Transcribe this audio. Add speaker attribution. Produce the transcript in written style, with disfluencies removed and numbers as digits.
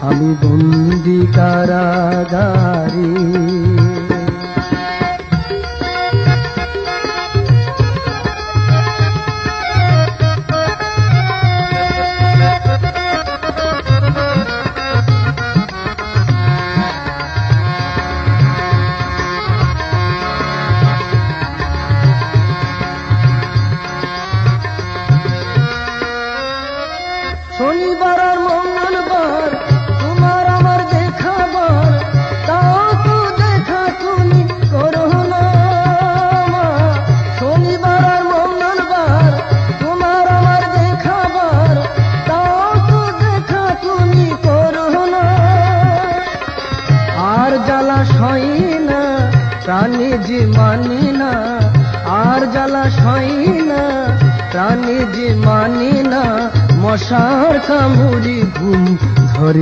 Speaker 1: আমি বন্দি কারাগারে। শনিবার আর মঙ্গলবার তোমার আমার দেখাবার, তাও তো দেখা তুমি করো না। শনিবার আর মঙ্গলবার তোমার আমার দেখাবার, তাও তো দেখা তুমি করো না। আর জ্বালা সই না প্রাণে যে মানি না, আর জ্বালা সই না প্রাণে যে মানি না, মশার কামড়ে ঘুম ধরে